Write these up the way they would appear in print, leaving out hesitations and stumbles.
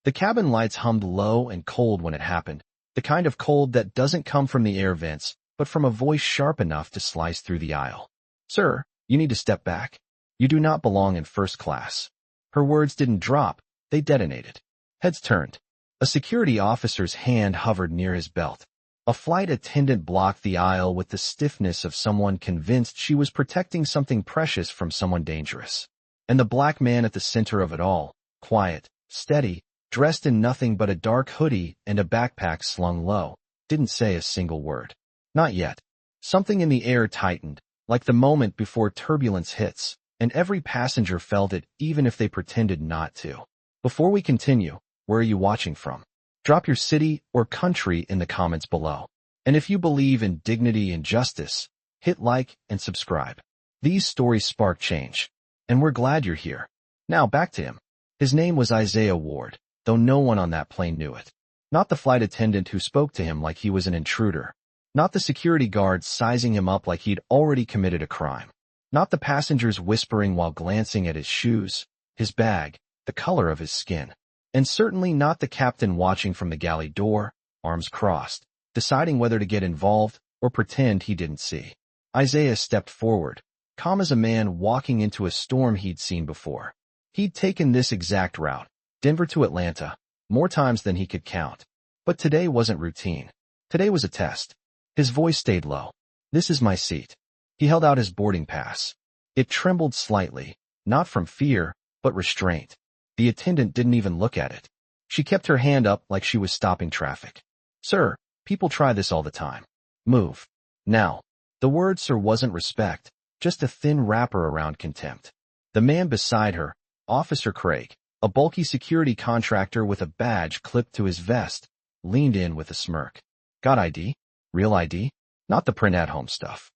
The cabin lights hummed low and cold when it happened, the kind of cold that doesn't come from the air vents, but from a voice sharp enough to slice through the aisle. "Sir, you need to step back. You do not belong in first class." Her words didn't drop, they detonated. Heads turned. A security officer's hand hovered near his belt. A flight attendant blocked the aisle with the stiffness of someone convinced she was protecting something precious from someone dangerous. And the black man at the center of it all, quiet, steady, dressed in nothing but a dark hoodie and a backpack slung low, didn't say a single word. Not yet. Something in the air tightened, like the moment before turbulence hits, and every passenger felt it even if they pretended not to. Before we continue, where are you watching from? Drop your city or country in the comments below. And if you believe in dignity and justice, hit like and subscribe. These stories spark change. And we're glad you're here. Now back to him. His name was Isaiah Ward, though no one on that plane knew it. Not the flight attendant who spoke to him like he was an intruder. Not the security guard sizing him up like he'd already committed a crime. Not the passengers whispering while glancing at his shoes, his bag, the color of his skin. And certainly not the captain watching from the galley door, arms crossed, deciding whether to get involved or pretend he didn't see. Isaiah stepped forward, calm as a man walking into a storm he'd seen before. He'd taken this exact route, Denver to Atlanta, more times than he could count. But today wasn't routine. Today was a test. His voice stayed low. "This is my seat." He held out his boarding pass. It trembled slightly, not from fear, but restraint. The attendant didn't even look at it. She kept her hand up like she was stopping traffic. "Sir, people try this all the time. Move. Now." The word "sir" wasn't respect, just a thin wrapper around contempt. The man beside her, Officer Craig, a bulky security contractor with a badge clipped to his vest, leaned in with a smirk. "Got ID? Real ID? Not the print-at-home stuff."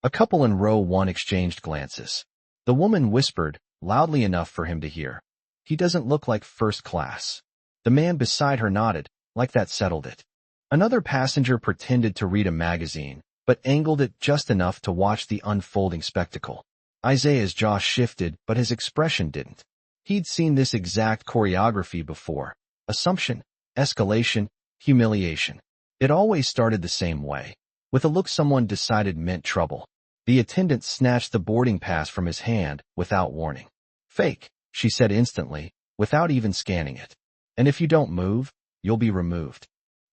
A couple in row one exchanged glances. The woman whispered, loudly enough for him to hear, "He doesn't look like first class." The man beside her nodded, like that settled it. Another passenger pretended to read a magazine, but angled it just enough to watch the unfolding spectacle. Isaiah's jaw shifted, but his expression didn't. He'd seen this exact choreography before. Assumption, escalation, humiliation. It always started the same way, with a look someone decided meant trouble. The attendant snatched the boarding pass from his hand without warning. "Fake," she said instantly, without even scanning it. "And if you don't move, you'll be removed."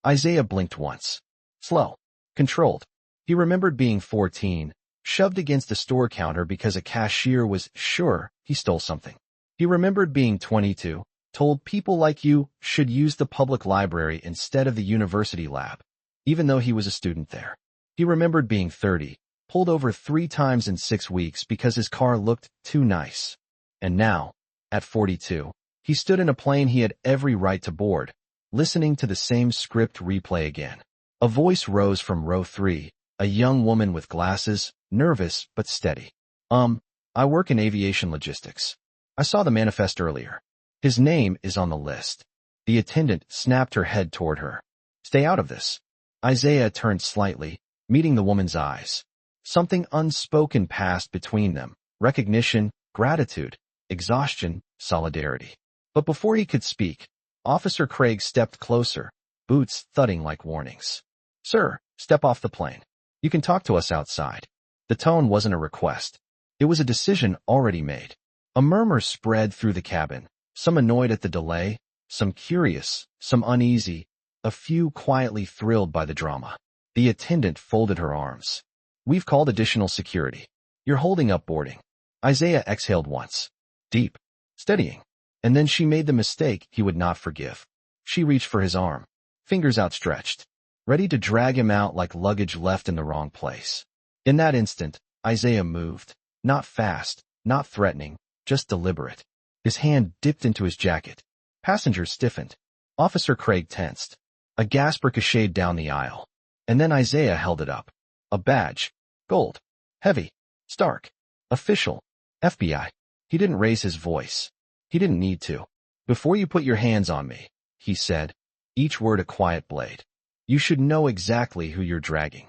Isaiah blinked once. Slow. Controlled. He remembered being 14, shoved against a store counter because a cashier was sure he stole something. He remembered being 22, told people like you should use the public library instead of the university lab, even though he was a student there. He remembered being 30, pulled over 3 times in 6 weeks because his car looked too nice. And now, at 42, he stood in a plane he had every right to board, listening to the same script replay again. A voice rose from row 3, a young woman with glasses, nervous but steady. I work in aviation logistics. I saw the manifest earlier. His name is on the list." The attendant snapped her head toward her. "Stay out of this." Isaiah turned slightly, meeting the woman's eyes. Something unspoken passed between them, recognition, gratitude, exhaustion, solidarity. But before he could speak, Officer Craig stepped closer, boots thudding like warnings. "Sir, step off the plane. You can talk to us outside." The tone wasn't a request. It was a decision already made. A murmur spread through the cabin, some annoyed at the delay, some curious, some uneasy, a few quietly thrilled by the drama. The attendant folded her arms. "We've called additional security. You're holding up boarding." Isaiah exhaled once. Deep. Steadying. And then she made the mistake he would not forgive. She reached for his arm, fingers outstretched, ready to drag him out like luggage left in the wrong place. In that instant, Isaiah moved. Not fast, not threatening, just deliberate. His hand dipped into his jacket. Passengers stiffened. Officer Craig tensed. A gasp ricocheted down the aisle. And then Isaiah held it up. A badge. Gold. Heavy. Stark. Official. FBI. He didn't raise his voice. He didn't need to. "Before you put your hands on me," he said, each word a quiet blade, "you should know exactly who you're dragging."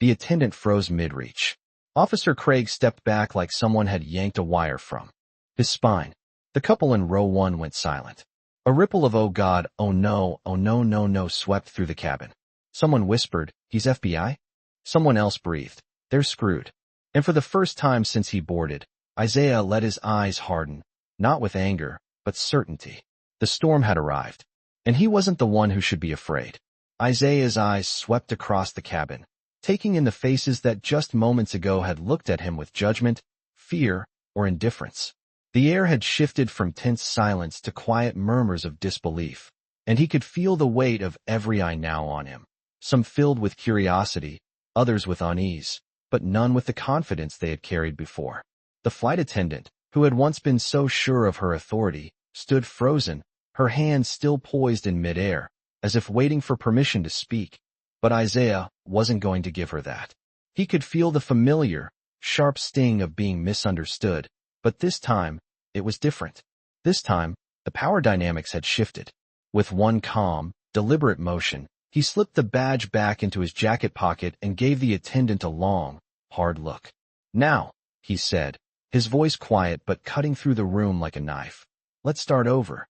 The attendant froze mid-reach. Officer Craig stepped back like someone had yanked a wire from his spine. The couple in row 1 went silent. A ripple of "oh God, oh no, oh no, no, no" swept through the cabin. Someone whispered, "He's FBI?" Someone else breathed, "They're screwed." And for the first time since he boarded, Isaiah let his eyes harden, not with anger, but certainty. The storm had arrived, and he wasn't the one who should be afraid. Isaiah's eyes swept across the cabin, taking in the faces that just moments ago had looked at him with judgment, fear, or indifference. The air had shifted from tense silence to quiet murmurs of disbelief, and he could feel the weight of every eye now on him, some filled with curiosity, others with unease, but none with the confidence they had carried before. The flight attendant, who had once been so sure of her authority, stood frozen, her hands still poised in midair, as if waiting for permission to speak. But Isaiah wasn't going to give her that. He could feel the familiar, sharp sting of being misunderstood, but this time, it was different. This time, the power dynamics had shifted. With one calm, deliberate motion, he slipped the badge back into his jacket pocket and gave the attendant a long, hard look. "Now," he said, his voice quiet but cutting through the room like a knife. "Let's start over."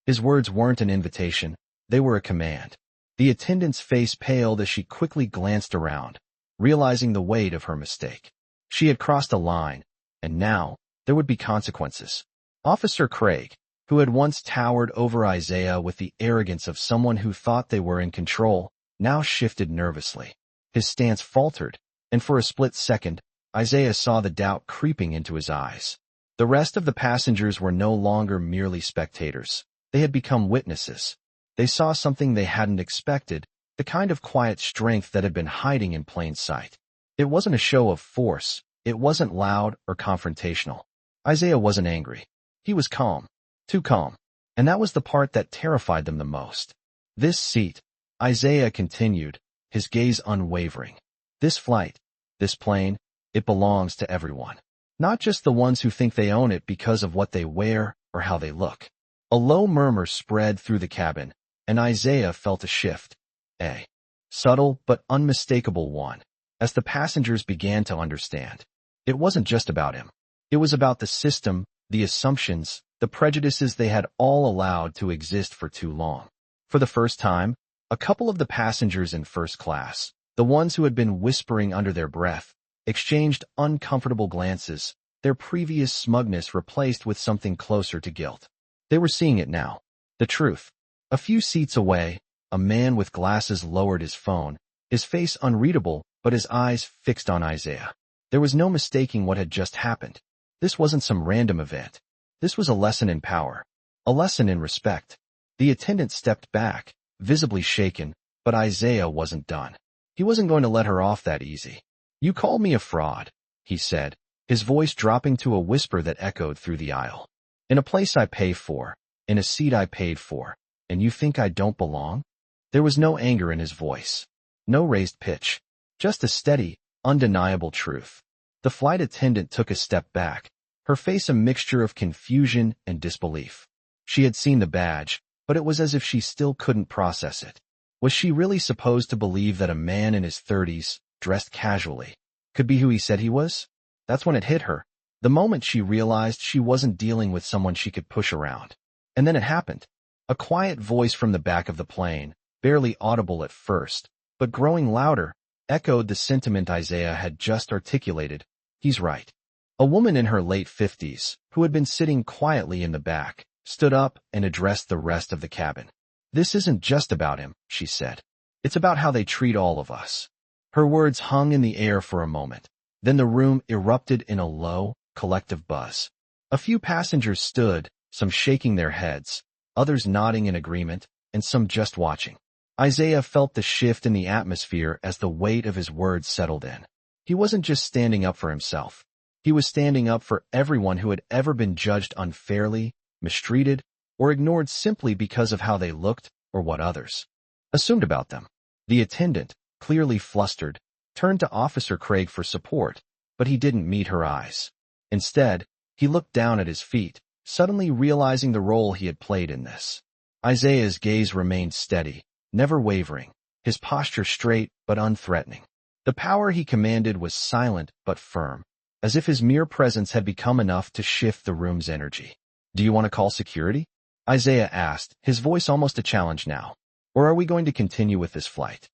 His words weren't an invitation, they were a command. The attendant's face paled as she quickly glanced around, realizing the weight of her mistake. She had crossed a line, and now, there would be consequences. Officer Craig, who had once towered over Isaiah with the arrogance of someone who thought they were in control, now shifted nervously. His stance faltered, and for a split second, Isaiah saw the doubt creeping into his eyes. The rest of the passengers were no longer merely spectators. They had become witnesses. They saw something they hadn't expected, the kind of quiet strength that had been hiding in plain sight. It wasn't a show of force. It wasn't loud or confrontational. Isaiah wasn't angry. He was calm. Too calm. And that was the part that terrified them the most. "This seat," Isaiah continued, his gaze unwavering. "This flight, this plane, it belongs to everyone. Not just the ones who think they own it because of what they wear or how they look." A low murmur spread through the cabin, and Isaiah felt a shift. A subtle but unmistakable one, as the passengers began to understand. It wasn't just about him. It was about the system, the assumptions, the prejudices they had all allowed to exist for too long. For the first time, a couple of the passengers in first class, the ones who had been whispering under their breath, exchanged uncomfortable glances, their previous smugness replaced with something closer to guilt. They were seeing it now. The truth. A few seats away, a man with glasses lowered his phone, his face unreadable but his eyes fixed on Isaiah. There was no mistaking what had just happened. This wasn't some random event. This was a lesson in power. A lesson in respect. The attendant stepped back, visibly shaken, but Isaiah wasn't done. He wasn't going to let her off that easy. "You called me a fraud," he said, his voice dropping to a whisper that echoed through the aisle. "In a place I pay for, in a seat I paid for, and you think I don't belong?" There was no anger in his voice. No raised pitch. Just a steady, undeniable truth. The flight attendant took a step back, her face a mixture of confusion and disbelief. She had seen the badge, but it was as if she still couldn't process it. Was she really supposed to believe that a man in his 30s, dressed casually, could be who he said he was? That's when it hit her, the moment she realized she wasn't dealing with someone she could push around. And then it happened. A quiet voice from the back of the plane, barely audible at first, but growing louder, echoed the sentiment Isaiah had just articulated. He's right. A woman in her late 50s, who had been sitting quietly in the back, stood up and addressed the rest of the cabin. "This isn't just about him," she said. "It's about how they treat all of us." Her words hung in the air for a moment. Then the room erupted in a low, collective buzz. A few passengers stood, some shaking their heads, others nodding in agreement, and some just watching. Isaiah felt the shift in the atmosphere as the weight of his words settled in. He wasn't just standing up for himself. He was standing up for everyone who had ever been judged unfairly, mistreated, or ignored simply because of how they looked or what others assumed about them. The attendant, clearly flustered, turned to Officer Craig for support, but he didn't meet her eyes. Instead, he looked down at his feet, suddenly realizing the role he had played in this. Isaiah's gaze remained steady, never wavering, his posture straight but unthreatening. The power he commanded was silent but firm, as if his mere presence had become enough to shift the room's energy. "Do you want to call security?" Isaiah asked, his voice almost a challenge now. Or are we going to continue with this flight?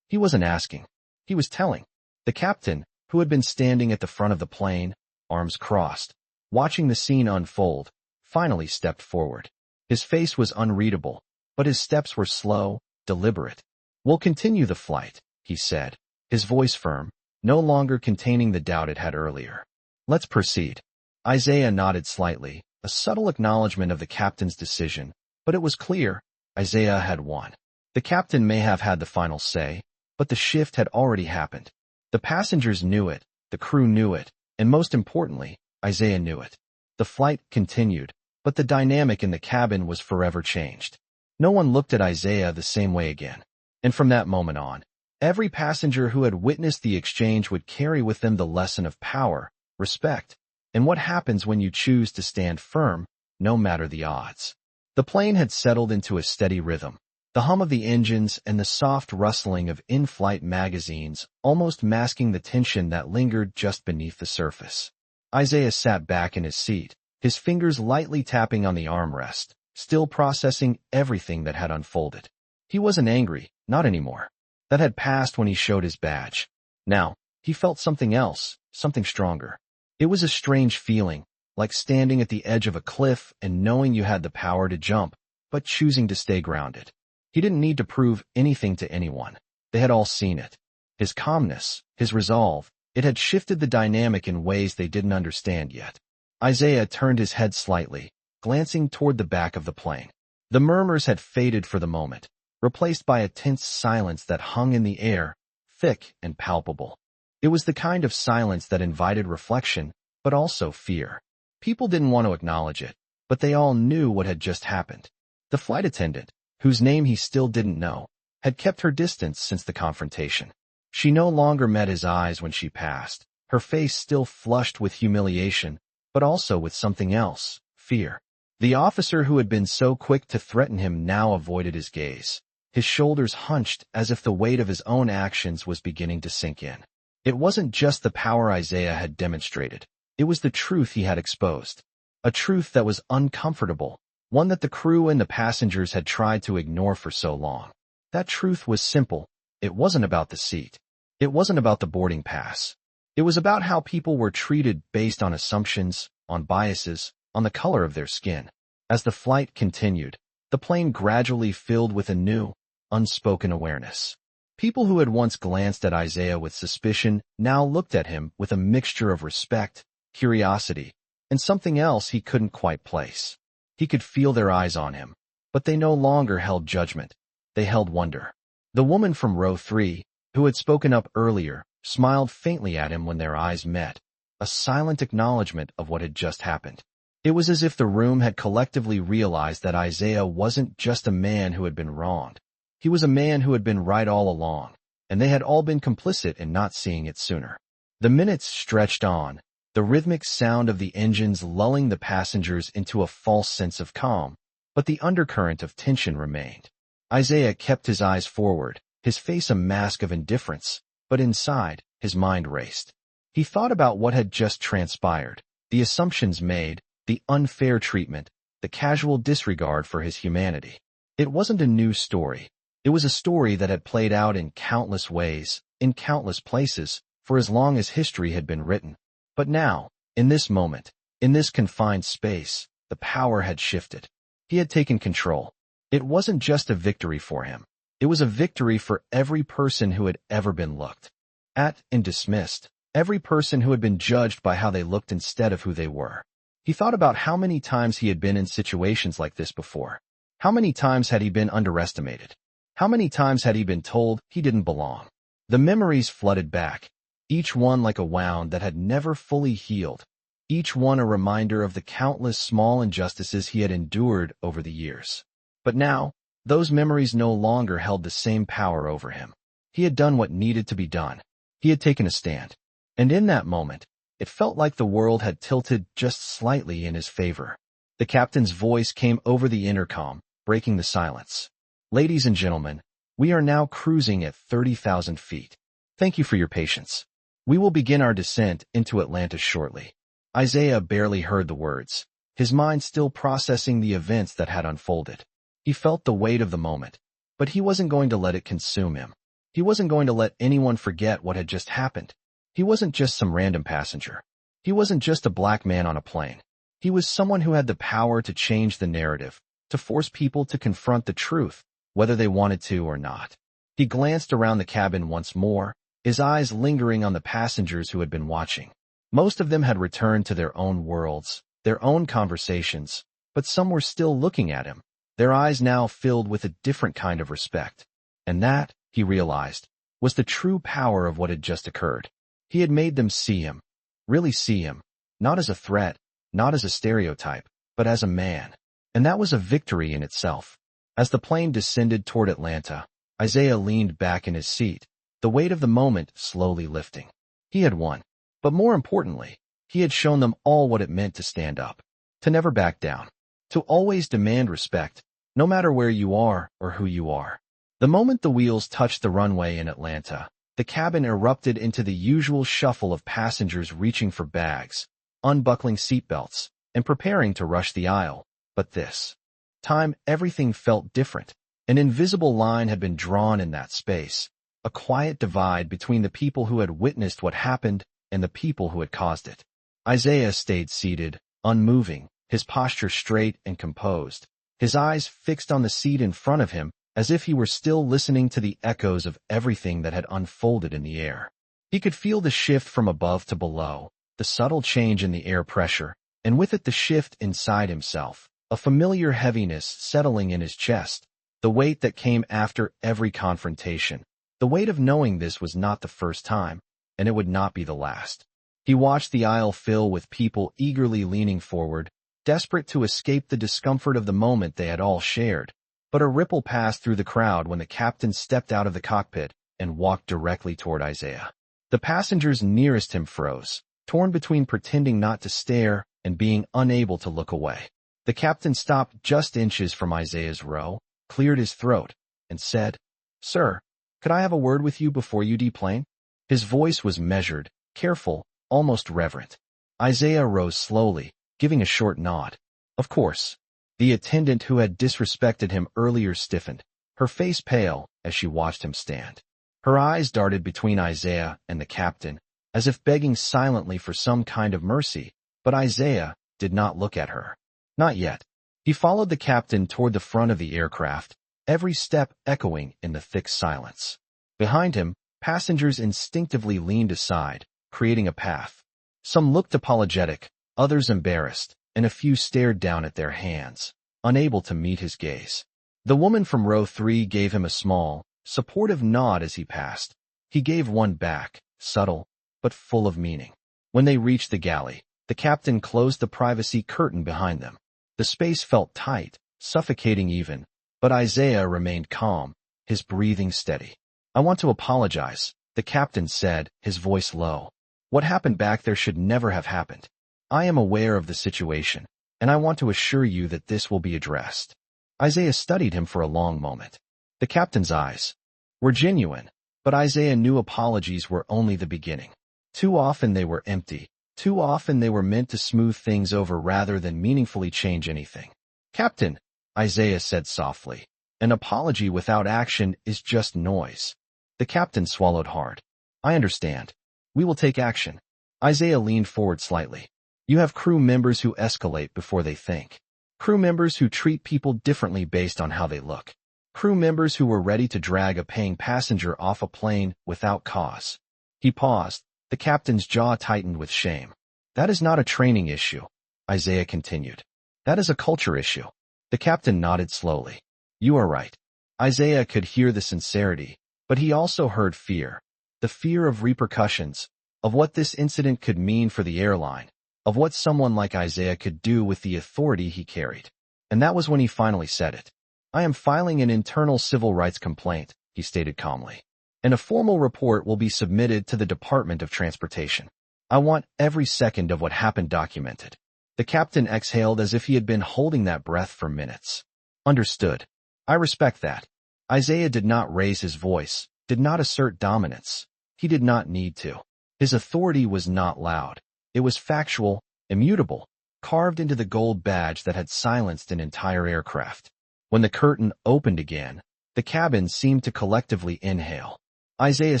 He wasn't asking. He was telling. The captain, who had been standing at the front of the plane, arms crossed, watching the scene unfold, finally stepped forward. His face was unreadable, but his steps were slow, deliberate. We'll continue the flight, he said, his voice firm, no longer containing the doubt it had earlier. Let's proceed. Isaiah nodded slightly, a subtle acknowledgement of the captain's decision, but it was clear Isaiah had won. The captain may have had the final say, but the shift had already happened. The passengers knew it, the crew knew it, and most importantly, Isaiah knew it. The flight continued, but the dynamic in the cabin was forever changed. No one looked at Isaiah the same way again. And from that moment on, every passenger who had witnessed the exchange would carry with them the lesson of power, respect, and what happens when you choose to stand firm, no matter the odds. The plane had settled into a steady rhythm. The hum of the engines and the soft rustling of in-flight magazines almost masking the tension that lingered just beneath the surface. Isaiah sat back in his seat, his fingers lightly tapping on the armrest, still processing everything that had unfolded. He wasn't angry, not anymore. That had passed when he showed his badge. Now, he felt something else, something stronger. It was a strange feeling, like standing at the edge of a cliff and knowing you had the power to jump, but choosing to stay grounded. He didn't need to prove anything to anyone. They had all seen it. His calmness, his resolve, it had shifted the dynamic in ways they didn't understand yet. Isaiah turned his head slightly, glancing toward the back of the plane. The murmurs had faded for the moment, replaced by a tense silence that hung in the air, thick and palpable. It was the kind of silence that invited reflection, but also fear. People didn't want to acknowledge it, but they all knew what had just happened. The flight attendant, whose name he still didn't know, had kept her distance since the confrontation. She no longer met his eyes when she passed, her face still flushed with humiliation, but also with something else, fear. The officer who had been so quick to threaten him now avoided his gaze. His shoulders hunched as if the weight of his own actions was beginning to sink in. It wasn't just the power Isaiah had demonstrated. It was the truth he had exposed. A truth that was uncomfortable, one that the crew and the passengers had tried to ignore for so long. That truth was simple. It wasn't about the seat. It wasn't about the boarding pass. It was about how people were treated based on assumptions, on biases, on the color of their skin. As the flight continued, the plane gradually filled with a new, unspoken awareness. People who had once glanced at Isaiah with suspicion now looked at him with a mixture of respect, curiosity, and something else he couldn't quite place. He could feel their eyes on him, but they no longer held judgment. They held wonder. The woman from row 3, who had spoken up earlier, smiled faintly at him when their eyes met, a silent acknowledgement of what had just happened. It was as if the room had collectively realized that Isaiah wasn't just a man who had been wronged. He was a man who had been right all along, and they had all been complicit in not seeing it sooner. The minutes stretched on, the rhythmic sound of the engines lulling the passengers into a false sense of calm, but the undercurrent of tension remained. Isaiah kept his eyes forward, his face a mask of indifference, but inside, his mind raced. He thought about what had just transpired, the assumptions made, the unfair treatment, the casual disregard for his humanity. It wasn't a new story. It was a story that had played out in countless ways, in countless places, for as long as history had been written. But now, in this moment, in this confined space, the power had shifted. He had taken control. It wasn't just a victory for him. It was a victory for every person who had ever been looked at and dismissed, every person who had been judged by how they looked instead of who they were. He thought about how many times he had been in situations like this before. How many times had he been underestimated? How many times had he been told he didn't belong? The memories flooded back, each one like a wound that had never fully healed, each one a reminder of the countless small injustices he had endured over the years. But now, those memories no longer held the same power over him. He had done what needed to be done. He had taken a stand. And in that moment, it felt like the world had tilted just slightly in his favor. The captain's voice came over the intercom, breaking the silence. Ladies and gentlemen, we are now cruising at 30,000 feet. Thank you for your patience. We will begin our descent into Atlanta shortly. Isaiah barely heard the words. his mind still processing the events that had unfolded. He felt the weight of the moment, but he wasn't going to let it consume him. He wasn't going to let anyone forget what had just happened. He wasn't just some random passenger. He wasn't just a black man on a plane. He was someone who had the power to change the narrative, to force people to confront the truth, whether they wanted to or not. He glanced around the cabin once more, his eyes lingering on the passengers who had been watching. Most of them had returned to their own worlds, their own conversations, but some were still looking at him, their eyes now filled with a different kind of respect. And that, he realized, was the true power of what had just occurred. He had made them see him, really see him, not as a threat, not as a stereotype, but as a man. And that was a victory in itself. As the plane descended toward Atlanta, Isaiah leaned back in his seat, the weight of the moment slowly lifting. He had won. But more importantly, he had shown them all what it meant to stand up, to never back down, to always demand respect, no matter where you are or who you are. The moment the wheels touched the runway in Atlanta, the cabin erupted into the usual shuffle of passengers reaching for bags, unbuckling seatbelts, and preparing to rush the aisle. But this time, everything felt different. An invisible line had been drawn in that space, a quiet divide between the people who had witnessed what happened and the people who had caused it. Isaiah stayed seated, unmoving, his posture straight and composed, his eyes fixed on the seat in front of him, as if he were still listening to the echoes of everything that had unfolded in the air. He could feel the shift from above to below, the subtle change in the air pressure, and with it the shift inside himself, a familiar heaviness settling in his chest, the weight that came after every confrontation, the weight of knowing this was not the first time, and it would not be the last. He watched the aisle fill with people eagerly leaning forward, desperate to escape the discomfort of the moment they had all shared. But a ripple passed through the crowd when the captain stepped out of the cockpit and walked directly toward Isaiah. The passengers nearest him froze, torn between pretending not to stare and being unable to look away. The captain stopped just inches from Isaiah's row, cleared his throat, and said, "Sir, could I have a word with you before you deplane?" His voice was measured, careful, almost reverent. Isaiah rose slowly, giving a short nod. Of course. The attendant who had disrespected him earlier stiffened, her face pale as she watched him stand. Her eyes darted between Isaiah and the captain, as if begging silently for some kind of mercy, but Isaiah did not look at her. Not yet. He followed the captain toward the front of the aircraft, every step echoing in the thick silence. Behind him, passengers instinctively leaned aside, creating a path. Some looked apologetic, others embarrassed, and a few stared down at their hands, unable to meet his gaze. The woman from row 3 gave him a small, supportive nod as he passed. He gave one back, subtle, but full of meaning. When they reached the galley, the captain closed the privacy curtain behind them. The space felt tight, suffocating even, but Isaiah remained calm, his breathing steady. "I want to apologize," the captain said, his voice low. "What happened back there should never have happened. I am aware of the situation, and I want to assure you that this will be addressed." Isaiah studied him for a long moment. The captain's eyes were genuine, but Isaiah knew apologies were only the beginning. Too often they were empty. Too often they were meant to smooth things over rather than meaningfully change anything. "Captain," Isaiah said softly, "an apology without action is just noise." The captain swallowed hard. "I understand. We will take action." Isaiah leaned forward slightly. "You have crew members who escalate before they think. Crew members who treat people differently based on how they look. Crew members who were ready to drag a paying passenger off a plane without cause." He paused. The captain's jaw tightened with shame. "That is not a training issue," Isaiah continued. "That is a culture issue." The captain nodded slowly. "You are right." Isaiah could hear the sincerity, but he also heard fear. The fear of repercussions, of what this incident could mean for the airline, of what someone like Isaiah could do with the authority he carried. And that was when he finally said it. "I am filing an internal civil rights complaint," he stated calmly. "And a formal report will be submitted to the Department of Transportation. I want every second of what happened documented." The captain exhaled as if he had been holding that breath for minutes. "Understood. I respect that." Isaiah did not raise his voice, did not assert dominance. He did not need to. His authority was not loud. It was factual, immutable, carved into the gold badge that had silenced an entire aircraft. When the curtain opened again, the cabin seemed to collectively inhale. Isaiah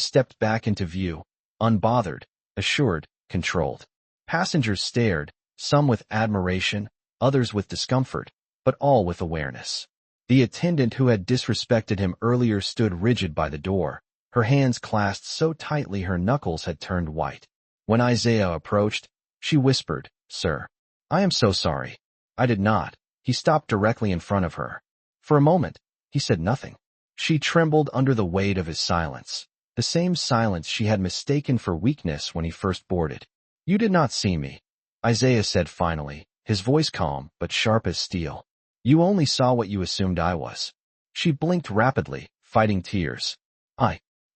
stepped back into view, unbothered, assured, controlled. Passengers stared, some with admiration, others with discomfort, but all with awareness. The attendant who had disrespected him earlier stood rigid by the door, her hands clasped so tightly her knuckles had turned white. When Isaiah approached, she whispered, "Sir, I am so sorry." "I did not." He stopped directly in front of her. For a moment, he said nothing. She trembled under the weight of his silence, the same silence she had mistaken for weakness when he first boarded. "You did not see me," Isaiah said finally, his voice calm but sharp as steel. "You only saw what you assumed I was." She blinked rapidly, fighting tears.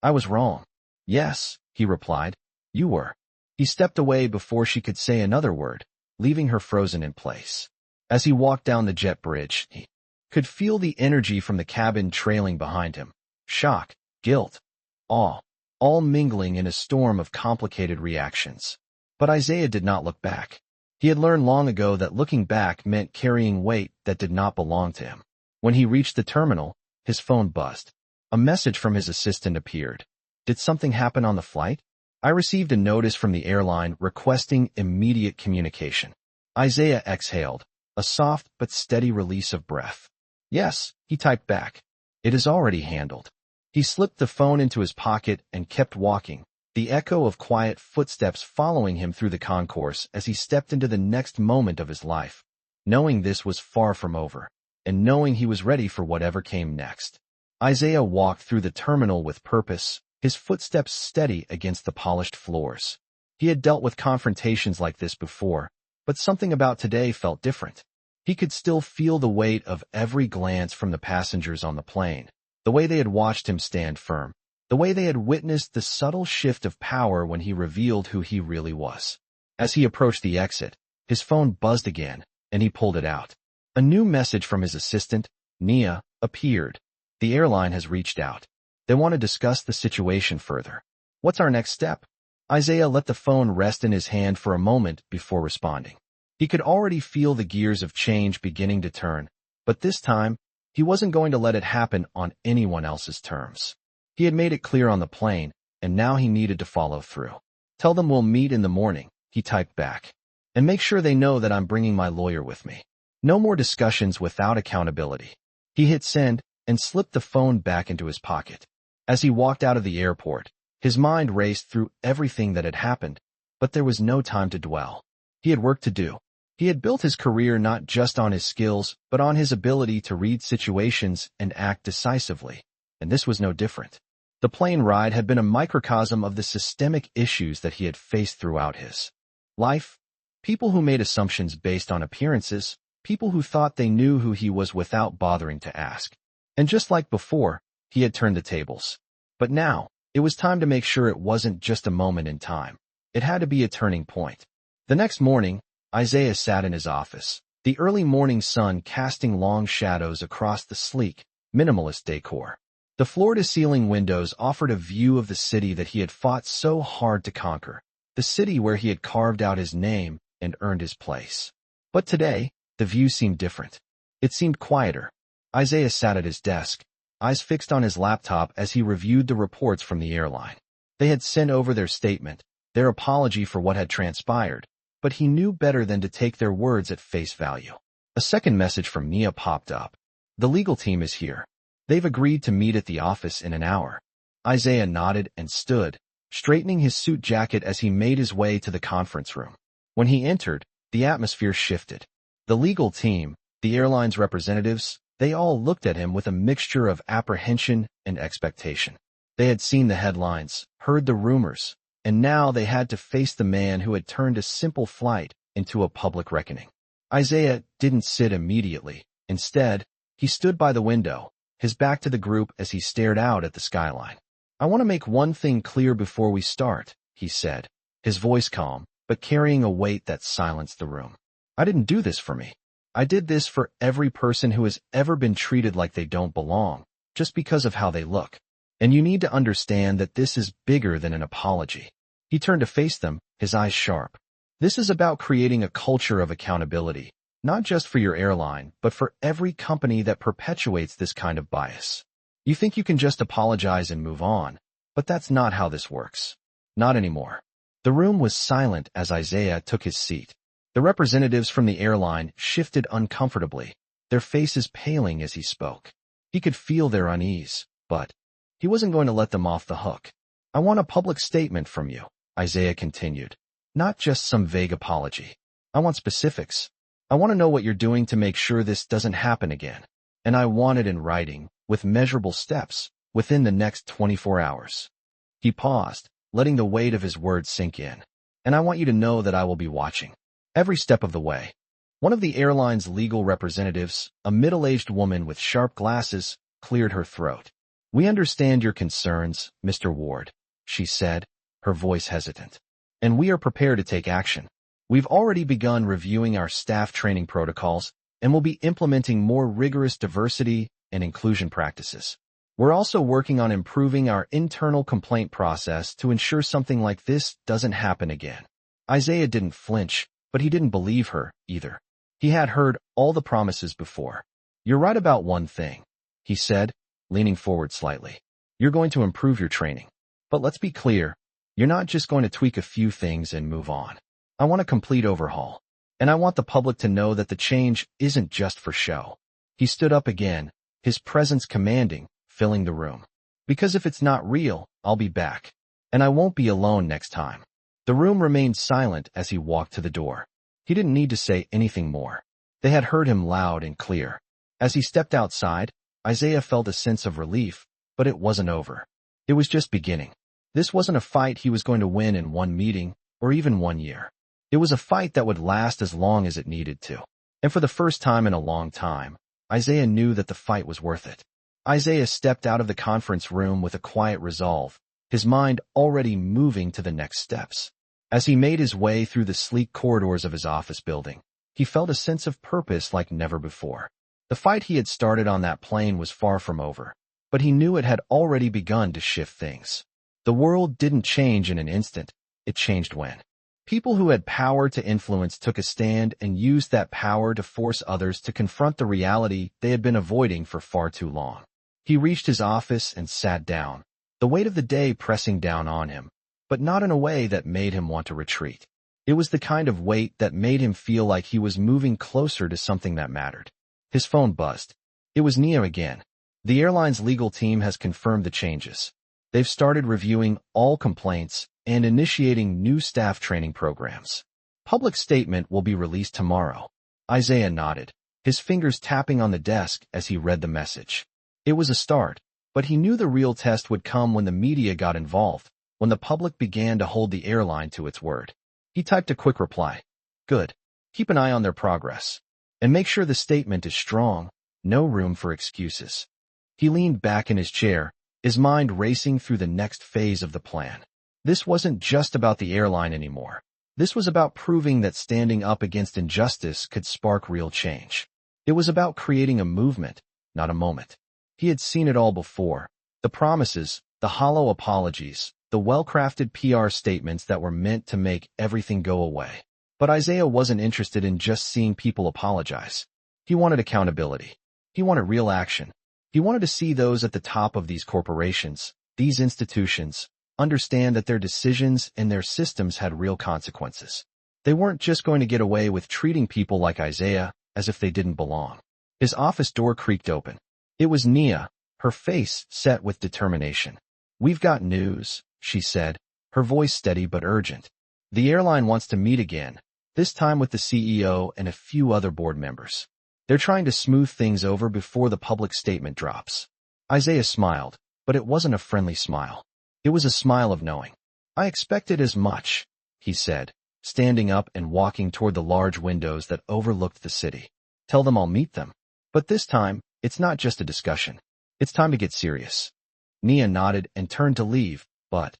I was wrong." "Yes," he replied. "You were." He stepped away before she could say another word, leaving her frozen in place. As he walked down the jet bridge, he could feel the energy from the cabin trailing behind him. Shock, guilt, awe, all mingling in a storm of complicated reactions. But Isaiah did not look back. He had learned long ago that looking back meant carrying weight that did not belong to him. When he reached the terminal, his phone buzzed. A message from his assistant appeared. "Did something happen on the flight? I received a notice from the airline requesting immediate communication." Isaiah exhaled, a soft but steady release of breath. "Yes," he typed back. "It is already handled." He slipped the phone into his pocket and kept walking, the echo of quiet footsteps following him through the concourse as he stepped into the next moment of his life, knowing this was far from over, and knowing he was ready for whatever came next. Isaiah walked through the terminal with purpose, his footsteps steady against the polished floors. He had dealt with confrontations like this before, but something about today felt different. He could still feel the weight of every glance from the passengers on the plane, the way they had watched him stand firm, the way they had witnessed the subtle shift of power when he revealed who he really was. As he approached the exit, his phone buzzed again, and he pulled it out. A new message from his assistant, Nia, appeared. "The airline has reached out. They want to discuss the situation further. What's our next step?" Isaiah let the phone rest in his hand for a moment before responding. He could already feel the gears of change beginning to turn, but this time, he wasn't going to let it happen on anyone else's terms. He had made it clear on the plane, and now he needed to follow through. "Tell them we'll meet in the morning," he typed back. "And make sure they know that I'm bringing my lawyer with me. No more discussions without accountability." He hit send and slipped the phone back into his pocket. As he walked out of the airport, his mind raced through everything that had happened, but there was no time to dwell. He had work to do. He had built his career not just on his skills, but on his ability to read situations and act decisively, and this was no different. The plane ride had been a microcosm of the systemic issues that he had faced throughout his life. People who made assumptions based on appearances, people who thought they knew who he was without bothering to ask. And just like before, he had turned the tables. But now, it was time to make sure it wasn't just a moment in time. It had to be a turning point. The next morning, Isaiah sat in his office, the early morning sun casting long shadows across the sleek, minimalist decor. The floor-to-ceiling windows offered a view of the city that he had fought so hard to conquer, the city where he had carved out his name and earned his place. But today, the view seemed different. It seemed quieter. Isaiah sat at his desk, eyes fixed on his laptop as he reviewed the reports from the airline. They had sent over their statement, their apology for what had transpired, but he knew better than to take their words at face value. A second message from Nia popped up. "The legal team is here. They've agreed to meet at the office in an hour." Isaiah nodded and stood, straightening his suit jacket as he made his way to the conference room. When he entered, the atmosphere shifted. The legal team, the airline's representatives, they all looked at him with a mixture of apprehension and expectation. They had seen the headlines, heard the rumors, and now they had to face the man who had turned a simple flight into a public reckoning. Isaiah didn't sit immediately. Instead, he stood by the window, his back to the group as he stared out at the skyline. "I want to make one thing clear before we start," he said, his voice calm, but carrying a weight that silenced the room. "I didn't do this for me. I did this for every person who has ever been treated like they don't belong, just because of how they look. And you need to understand that this is bigger than an apology." He turned to face them, his eyes sharp. This is about creating a culture of accountability, not just for your airline, but for every company that perpetuates this kind of bias. You think you can just apologize and move on, but that's not how this works. Not anymore. The room was silent as Isaiah took his seat. The representatives from the airline shifted uncomfortably, their faces paling as he spoke. He could feel their unease, but he wasn't going to let them off the hook. I want a public statement from you, Isaiah continued. Not just some vague apology. I want specifics. I want to know what you're doing to make sure this doesn't happen again. And I want it in writing, with measurable steps, within the next 24 hours. He paused, letting the weight of his words sink in. And I want you to know that I will be watching. Every step of the way. One of the airline's legal representatives, a middle-aged woman with sharp glasses, cleared her throat. We understand your concerns, Mr. Ward, she said, her voice hesitant. And we are prepared to take action. We've already begun reviewing our staff training protocols and will be implementing more rigorous diversity and inclusion practices. We're also working on improving our internal complaint process to ensure something like this doesn't happen again. Isaiah didn't flinch, but he didn't believe her either. He had heard all the promises before. You're right about one thing, he said, leaning forward slightly. You're going to improve your training. But let's be clear, you're not just going to tweak a few things and move on. I want a complete overhaul. And I want the public to know that the change isn't just for show. He stood up again, his presence commanding, filling the room. Because if it's not real, I'll be back. And I won't be alone next time. The room remained silent as he walked to the door. He didn't need to say anything more. They had heard him loud and clear. As he stepped outside, Isaiah felt a sense of relief, but it wasn't over. It was just beginning. This wasn't a fight he was going to win in one meeting, or even 1 year. It was a fight that would last as long as it needed to. And for the first time in a long time, Isaiah knew that the fight was worth it. Isaiah stepped out of the conference room with a quiet resolve, his mind already moving to the next steps. As he made his way through the sleek corridors of his office building, he felt a sense of purpose like never before. The fight he had started on that plane was far from over, but he knew it had already begun to shift things. The world didn't change in an instant, it changed when people who had power to influence took a stand and used that power to force others to confront the reality they had been avoiding for far too long. He reached his office and sat down, the weight of the day pressing down on him, but not in a way that made him want to retreat. It was the kind of weight that made him feel like he was moving closer to something that mattered. His phone buzzed. It was Nia again. The airline's legal team has confirmed the changes. They've started reviewing all complaints and initiating new staff training programs. Public statement will be released tomorrow. Isaiah nodded, his fingers tapping on the desk as he read the message. It was a start, but he knew the real test would come when the media got involved, when the public began to hold the airline to its word. He typed a quick reply. Good. Keep an eye on their progress. And make sure the statement is strong, no room for excuses. He leaned back in his chair, his mind racing through the next phase of the plan. This wasn't just about the airline anymore. This was about proving that standing up against injustice could spark real change. It was about creating a movement, not a moment. He had seen it all before. The promises, the hollow apologies, the well-crafted PR statements that were meant to make everything go away. But Isaiah wasn't interested in just seeing people apologize. He wanted accountability. He wanted real action. He wanted to see those at the top of these corporations, these institutions, understand that their decisions and their systems had real consequences. They weren't just going to get away with treating people like Isaiah as if they didn't belong. His office door creaked open. It was Nia, her face set with determination. We've got news, she said, her voice steady but urgent. The airline wants to meet again, this time with the CEO and a few other board members. They're trying to smooth things over before the public statement drops. Isaiah smiled, but it wasn't a friendly smile. It was a smile of knowing. I expected as much, he said, standing up and walking toward the large windows that overlooked the city. Tell them I'll meet them. But this time, it's not just a discussion. It's time to get serious. Nia nodded and turned to leave, but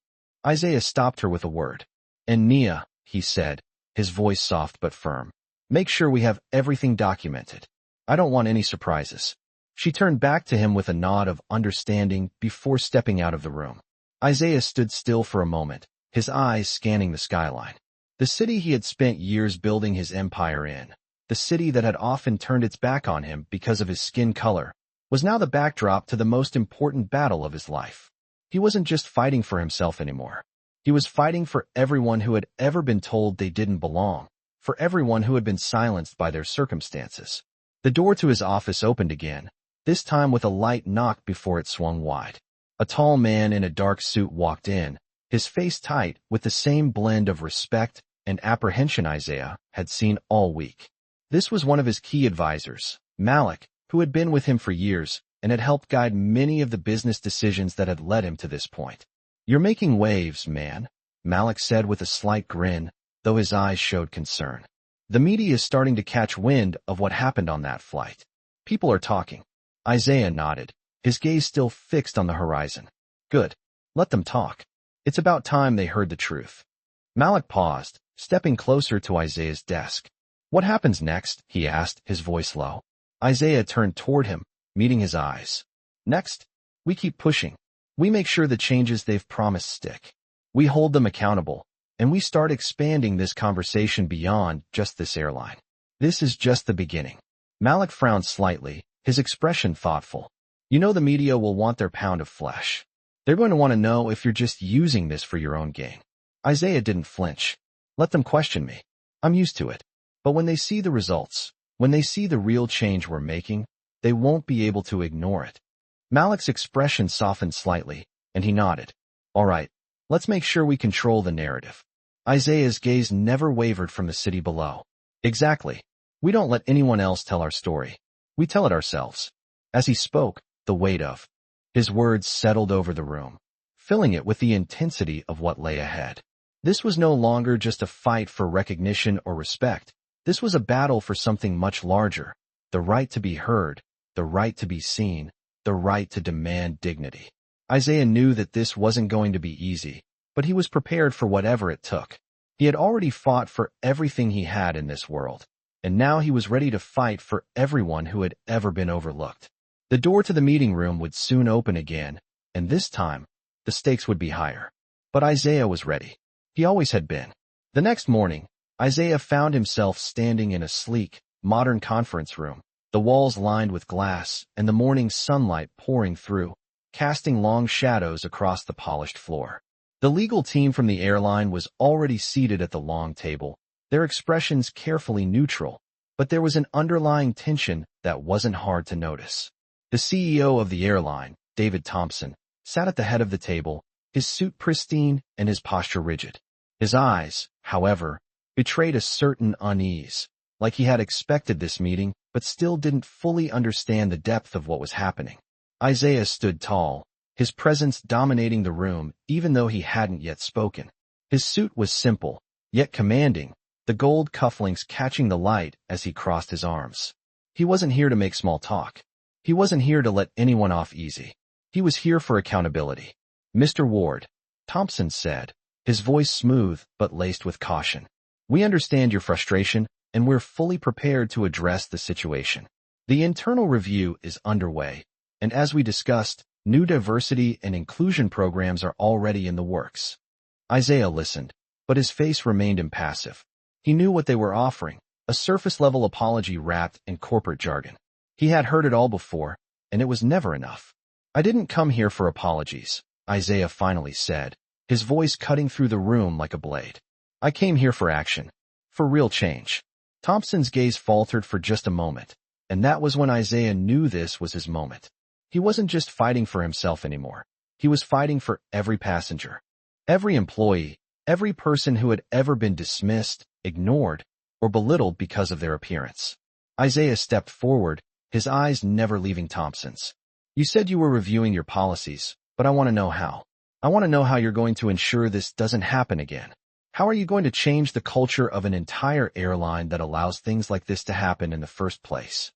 Isaiah stopped her with a word. And Nia, he said, his voice soft but firm, make sure we have everything documented. I don't want any surprises. She turned back to him with a nod of understanding before stepping out of the room. Isaiah stood still for a moment, his eyes scanning the skyline. The city he had spent years building his empire in, the city that had often turned its back on him because of his skin color, was now the backdrop to the most important battle of his life. He wasn't just fighting for himself anymore. He was fighting for everyone who had ever been told they didn't belong, for everyone who had been silenced by their circumstances. The door to his office opened again, this time with a light knock before it swung wide. A tall man in a dark suit walked in, his face tight with the same blend of respect and apprehension Isaiah had seen all week. This was one of his key advisors, Malik, who had been with him for years and had helped guide many of the business decisions that had led him to this point. "You're making waves, man," Malik said with a slight grin, though his eyes showed concern. "The media is starting to catch wind of what happened on that flight. People are talking." Isaiah nodded, his gaze still fixed on the horizon. "Good. Let them talk. It's about time they heard the truth." Malik paused, stepping closer to Isaiah's desk. "What happens next?" he asked, his voice low. Isaiah turned toward him, meeting his eyes. "Next, we keep pushing. We make sure the changes they've promised stick. We hold them accountable, and we start expanding this conversation beyond just this airline. This is just the beginning." Malik frowned slightly, his expression thoughtful. "You know the media will want their pound of flesh. They're going to want to know if you're just using this for your own gain." Isaiah didn't flinch. "Let them question me. I'm used to it. But when they see the results, when they see the real change we're making, they won't be able to ignore it." Malik's expression softened slightly, and he nodded. "All right, let's make sure we control the narrative." Isaiah's gaze never wavered from the city below. "Exactly. We don't let anyone else tell our story. We tell it ourselves." As he spoke, the weight of his words settled over the room, filling it with the intensity of what lay ahead. This was no longer just a fight for recognition or respect. This was a battle for something much larger: the right to be heard, the right to be seen, the right to demand dignity. Isaiah knew that this wasn't going to be easy, but he was prepared for whatever it took. He had already fought for everything he had in this world, and now he was ready to fight for everyone who had ever been overlooked. The door to the meeting room would soon open again, and this time, the stakes would be higher. But Isaiah was ready. He always had been. The next morning, Isaiah found himself standing in a sleek, modern conference room, the walls lined with glass and the morning sunlight pouring through, casting long shadows across the polished floor. The legal team from the airline was already seated at the long table, their expressions carefully neutral, but there was an underlying tension that wasn't hard to notice. The CEO of the airline, David Thompson, sat at the head of the table, his suit pristine and his posture rigid. His eyes, however, betrayed a certain unease, like he had expected this meeting but still didn't fully understand the depth of what was happening. Isaiah stood tall, his presence dominating the room even though he hadn't yet spoken. His suit was simple, yet commanding, the gold cufflinks catching the light as he crossed his arms. He wasn't here to make small talk. He wasn't here to let anyone off easy. He was here for accountability. "Mr. Ward," Thompson said, his voice smooth but laced with caution. "We understand your frustration, and we're fully prepared to address the situation. The internal review is underway, and as we discussed, new diversity and inclusion programs are already in the works." Isaiah listened, but his face remained impassive. He knew what they were offering, a surface-level apology wrapped in corporate jargon. He had heard it all before, and it was never enough. "I didn't come here for apologies," Isaiah finally said, his voice cutting through the room like a blade. "I came here for action, for real change." Thompson's gaze faltered for just a moment, and that was when Isaiah knew this was his moment. He wasn't just fighting for himself anymore. He was fighting for every passenger, every employee, every person who had ever been dismissed, ignored, or belittled because of their appearance. Isaiah stepped forward, his eyes never leaving Thompson's. "You said you were reviewing your policies, but I want to know how. I want to know how you're going to ensure this doesn't happen again. How are you going to change the culture of an entire airline that allows things like this to happen in the first place?"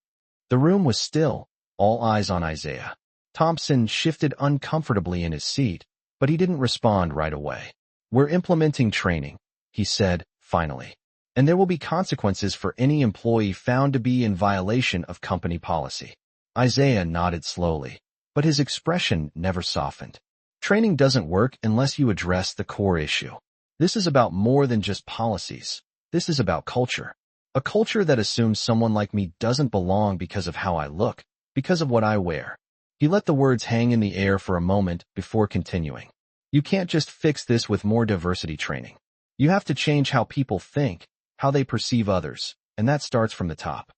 The room was still, all eyes on Isaiah. Thompson shifted uncomfortably in his seat, but he didn't respond right away. "We're implementing training," he said, finally, "and there will be consequences for any employee found to be in violation of company policy." Isaiah nodded slowly, but his expression never softened. "Training doesn't work unless you address the core issue. This is about more than just policies. This is about culture. A culture that assumes someone like me doesn't belong because of how I look, because of what I wear. He let the words hang in the air for a moment before continuing. You can't just fix this with more diversity training. You have to change how people think, how they perceive others, and that starts from the top.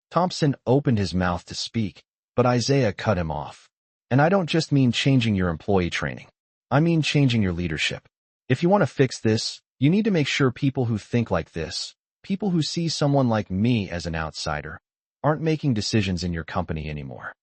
Thompson opened his mouth to speak, but Isaiah cut him off. And I don't just mean changing your employee training. I mean changing your leadership. If you want to fix this, you need to make sure people who think like this, people who see someone like me as an outsider, aren't making decisions in your company anymore.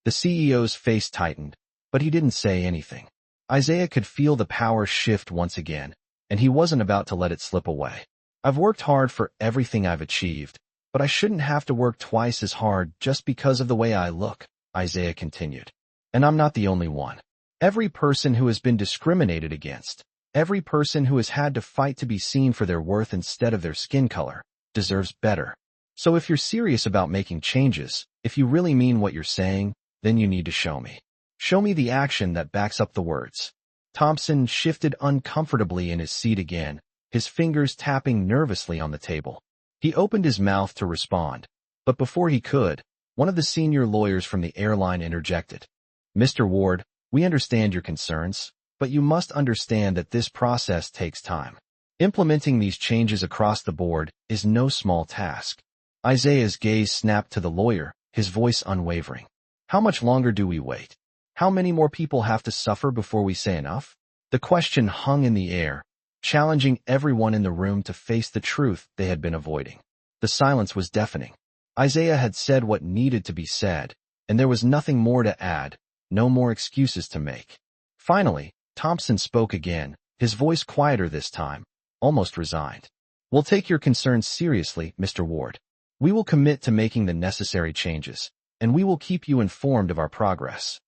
The CEO's face tightened, but he didn't say anything. Isaiah could feel the power shift once again, and he wasn't about to let it slip away. I've worked hard for everything I've achieved, but I shouldn't have to work twice as hard just because of the way I look, Isaiah continued. And I'm not the only one. Every person who has been discriminated against, every person who has had to fight to be seen for their worth instead of their skin color, deserves better. So if you're serious about making changes, if you really mean what you're saying, then you need to show me. Show me the action that backs up the words. Thompson shifted uncomfortably in his seat again, his fingers tapping nervously on the table. He opened his mouth to respond, but before he could, one of the senior lawyers from the airline interjected. Mr. Ward, we understand your concerns, but you must understand that this process takes time. Implementing these changes across the board is no small task. Isaiah's gaze snapped to the lawyer, his voice unwavering. How much longer do we wait? How many more people have to suffer before we say enough? The question hung in the air, challenging everyone in the room to face the truth they had been avoiding. The silence was deafening. Isaiah had said what needed to be said, and there was nothing more to add, no more excuses to make. Finally, Thompson spoke again, his voice quieter this time, almost resigned. We'll take your concerns seriously, Mr. Ward. We will commit to making the necessary changes, and we will keep you informed of our progress.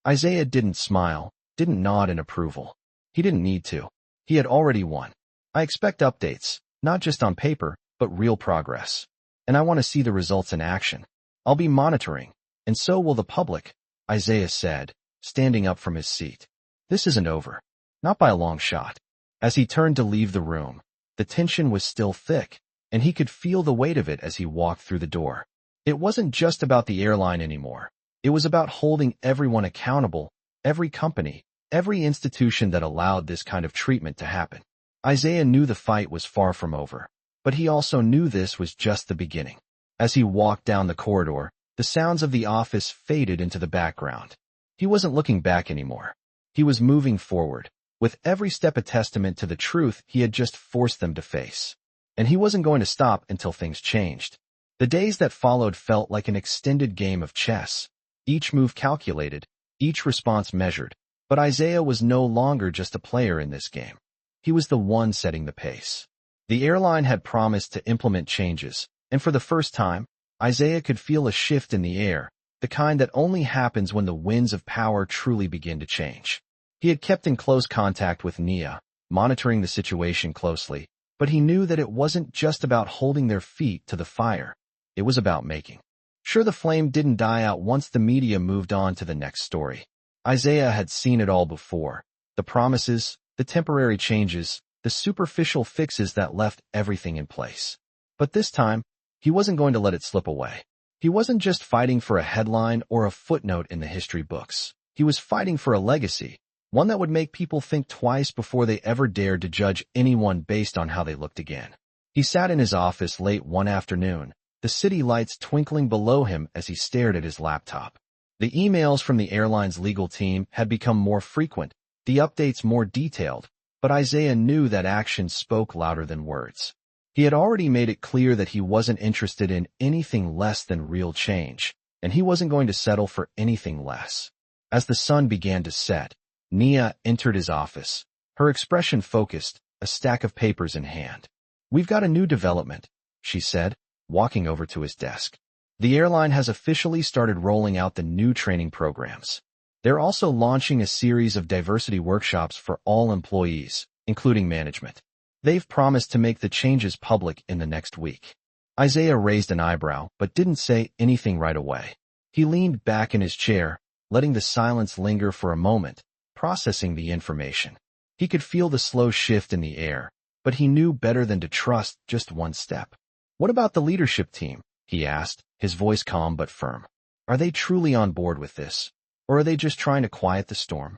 Isaiah didn't smile, didn't nod in approval. He didn't need to. He had already won. I expect updates, not just on paper, but real progress. And I want to see the results in action. I'll be monitoring, and so will the public, Isaiah said, standing up from his seat. This isn't over. Not by a long shot. As he turned to leave the room, the tension was still thick, and he could feel the weight of it as he walked through the door. It wasn't just about the airline anymore. It was about holding everyone accountable, every company, every institution that allowed this kind of treatment to happen. Isaiah knew the fight was far from over, but he also knew this was just the beginning. As he walked down the corridor, the sounds of the office faded into the background. He wasn't looking back anymore. He was moving forward, with every step a testament to the truth he had just forced them to face. And he wasn't going to stop until things changed. The days that followed felt like an extended game of chess. Each move calculated, each response measured, but Isaiah was no longer just a player in this game. He was the one setting the pace. The airline had promised to implement changes, and for the first time, Isaiah could feel a shift in the air, the kind that only happens when the winds of power truly begin to change. He had kept in close contact with Nia, monitoring the situation closely, but he knew that it wasn't just about holding their feet to the fire. It was about making sure the flame didn't die out once the media moved on to the next story. Isaiah had seen it all before. The promises, the temporary changes, the superficial fixes that left everything in place. But this time, he wasn't going to let it slip away. He wasn't just fighting for a headline or a footnote in the history books. He was fighting for a legacy, one that would make people think twice before they ever dared to judge anyone based on how they looked again. He sat in his office late one afternoon, the city lights twinkling below him as he stared at his laptop. The emails from the airline's legal team had become more frequent, the updates more detailed, but Isaiah knew that action spoke louder than words. He had already made it clear that he wasn't interested in anything less than real change, and he wasn't going to settle for anything less. As the sun began to set, Nia entered his office, her expression focused, a stack of papers in hand. "We've got a new development," she said, walking over to his desk. "The airline has officially started rolling out the new training programs. They're also launching a series of diversity workshops for all employees, including management. They've promised to make the changes public in the next week." Isaiah raised an eyebrow, but didn't say anything right away. He leaned back in his chair, letting the silence linger for a moment, processing the information. He could feel the slow shift in the air, but he knew better than to trust just one step. What about the leadership team? He asked, his voice calm but firm. Are they truly on board with this? Or are they just trying to quiet the storm?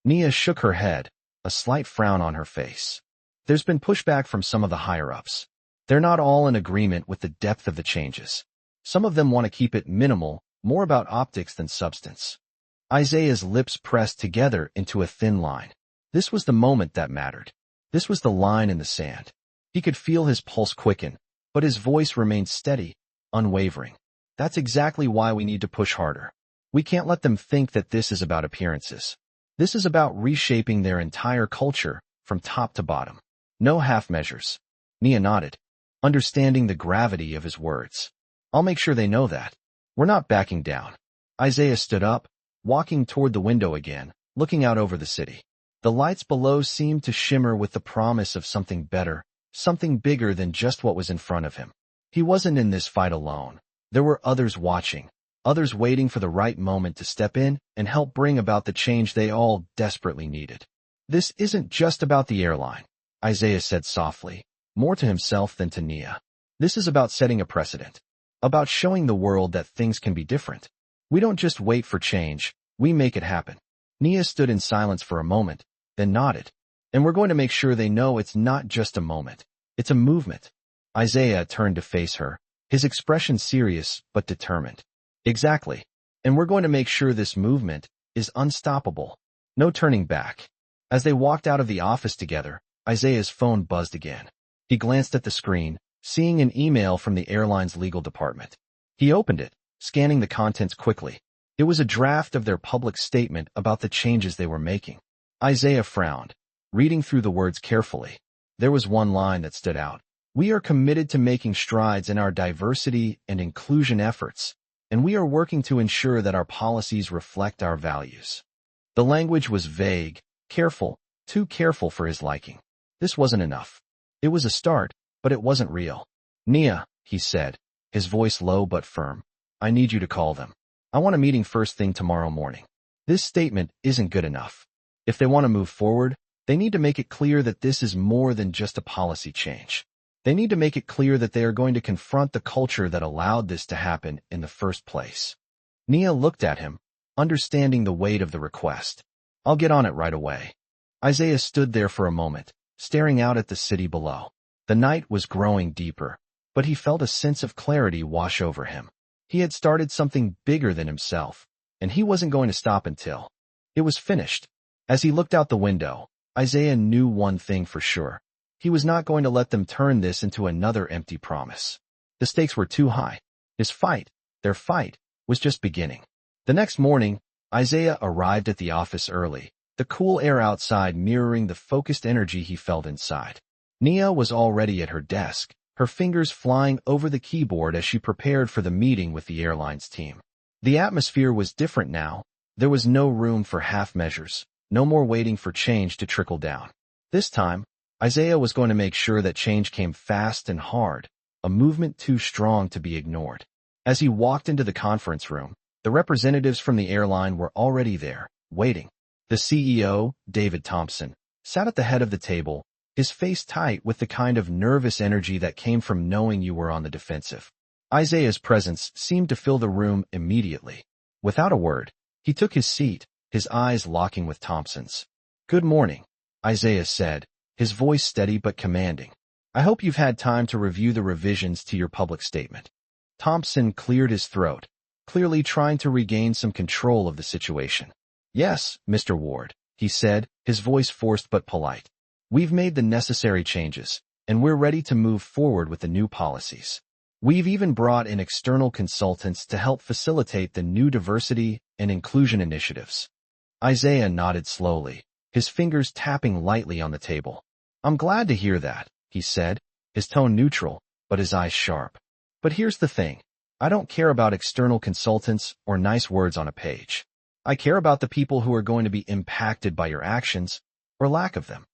Nia shook her head, a slight frown on her face. There's been pushback from some of the higher-ups. They're not all in agreement with the depth of the changes. Some of them want to keep it minimal, more about optics than substance. Isaiah's lips pressed together into a thin line. This was the moment that mattered. This was the line in the sand. He could feel his pulse quicken, but his voice remained steady, unwavering. That's exactly why we need to push harder. We can't let them think that this is about appearances. This is about reshaping their entire culture from top to bottom. No half measures. Nia nodded, understanding the gravity of his words. I'll make sure they know that. We're not backing down. Isaiah stood up, walking toward the window again, looking out over the city. The lights below seemed to shimmer with the promise of something better, something bigger than just what was in front of him. He wasn't in this fight alone. There were others watching, others waiting for the right moment to step in and help bring about the change they all desperately needed. This isn't just about the airline, Isaiah said softly, more to himself than to Nia. This is about setting a precedent, about showing the world that things can be different. We don't just wait for change, we make it happen. Nia stood in silence for a moment, then nodded. And we're going to make sure they know it's not just a moment. It's a movement. Isaiah turned to face her, his expression serious but determined. Exactly. And we're going to make sure this movement is unstoppable. No turning back. As they walked out of the office together, Isaiah's phone buzzed again. He glanced at the screen, seeing an email from the airline's legal department. He opened it, scanning the contents quickly. It was a draft of their public statement about the changes they were making. Isaiah frowned, reading through the words carefully. There was one line that stood out. We are committed to making strides in our diversity and inclusion efforts, and we are working to ensure that our policies reflect our values. The language was vague, careful, too careful for his liking. This wasn't enough. It was a start, but it wasn't real. Nia, he said, his voice low but firm, I need you to call them. I want a meeting first thing tomorrow morning. This statement isn't good enough. If they want to move forward, they need to make it clear that this is more than just a policy change. They need to make it clear that they are going to confront the culture that allowed this to happen in the first place. Nia looked at him, understanding the weight of the request. I'll get on it right away. Isaiah stood there for a moment, staring out at the city below. The night was growing deeper, but he felt a sense of clarity wash over him. He had started something bigger than himself, and he wasn't going to stop until it was finished. As he looked out the window, Isaiah knew one thing for sure. He was not going to let them turn this into another empty promise. The stakes were too high. Their fight, was just beginning. The next morning, Isaiah arrived at the office early, the cool air outside mirroring the focused energy he felt inside. Nia was already at her desk, her fingers flying over the keyboard as she prepared for the meeting with the airline's team. The atmosphere was different now. There was no room for half measures, no more waiting for change to trickle down. This time, Isaiah was going to make sure that change came fast and hard, a movement too strong to be ignored. As he walked into the conference room, the representatives from the airline were already there, waiting. The CEO, David Thompson, sat at the head of the table, his face tight with the kind of nervous energy that came from knowing you were on the defensive. Isaiah's presence seemed to fill the room immediately. Without a word, he took his seat, his eyes locking with Thompson's. Good morning, Isaiah said, his voice steady but commanding. I hope you've had time to review the revisions to your public statement. Thompson cleared his throat, clearly trying to regain some control of the situation. Yes, Mr. Ward, he said, his voice forced but polite. We've made the necessary changes, and we're ready to move forward with the new policies. We've even brought in external consultants to help facilitate the new diversity and inclusion initiatives. Isaiah nodded slowly, his fingers tapping lightly on the table. I'm glad to hear that, he said, his tone neutral, but his eyes sharp. But here's the thing. I don't care about external consultants or nice words on a page. I care about the people who are going to be impacted by your actions, or lack of them.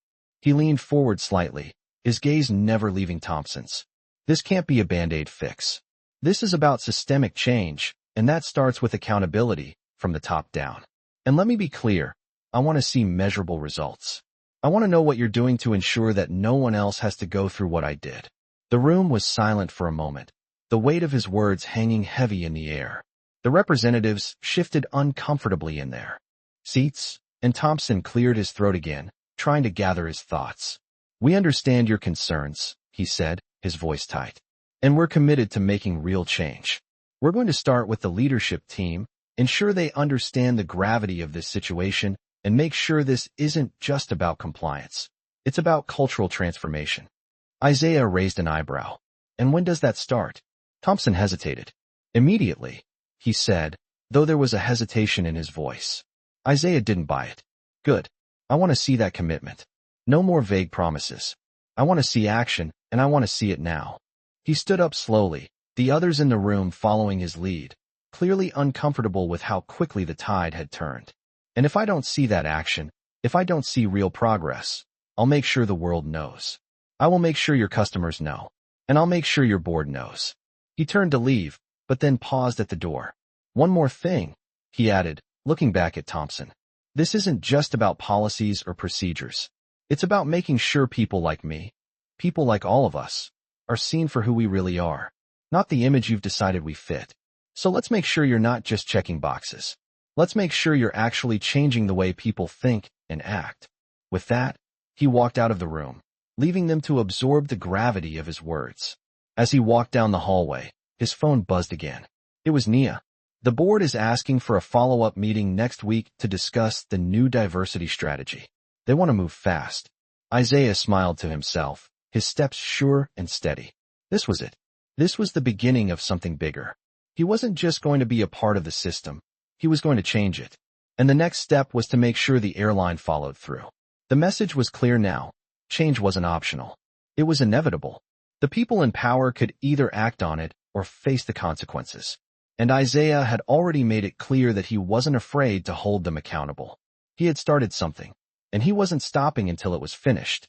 He leaned forward slightly, his gaze never leaving Thompson's. This can't be a Band-Aid fix. This is about systemic change, and that starts with accountability from the top down. And let me be clear, I want to see measurable results. I want to know what you're doing to ensure that no one else has to go through what I did. The room was silent for a moment, the weight of his words hanging heavy in the air. The representatives shifted uncomfortably in their seats, and Thompson cleared his throat again, trying to gather his thoughts. We understand your concerns, he said, his voice tight. And we're committed to making real change. We're going to start with the leadership team, ensure they understand the gravity of this situation, and make sure this isn't just about compliance. It's about cultural transformation. Isaiah raised an eyebrow. And when does that start? Thompson hesitated. Immediately, he said, though there was a hesitation in his voice. Isaiah didn't buy it. Good. I want to see that commitment. No more vague promises. I want to see action, and I want to see it now. He stood up slowly, the others in the room following his lead, clearly uncomfortable with how quickly the tide had turned. And if I don't see that action, if I don't see real progress, I'll make sure the world knows. I will make sure your customers know. And I'll make sure your board knows. He turned to leave, but then paused at the door. One more thing, he added, looking back at Thompson. This isn't just about policies or procedures. It's about making sure people like me, people like all of us, are seen for who we really are, not the image you've decided we fit. So let's make sure you're not just checking boxes. Let's make sure you're actually changing the way people think and act. With that, he walked out of the room, leaving them to absorb the gravity of his words. As he walked down the hallway, his phone buzzed again. It was Nia. The board is asking for a follow-up meeting next week to discuss the new diversity strategy. They want to move fast. Isaiah smiled to himself, his steps sure and steady. This was it. This was the beginning of something bigger. He wasn't just going to be a part of the system. He was going to change it. And the next step was to make sure the airline followed through. The message was clear now. Change wasn't optional. It was inevitable. The people in power could either act on it or face the consequences. And Isaiah had already made it clear that he wasn't afraid to hold them accountable. He had started something, and he wasn't stopping until it was finished.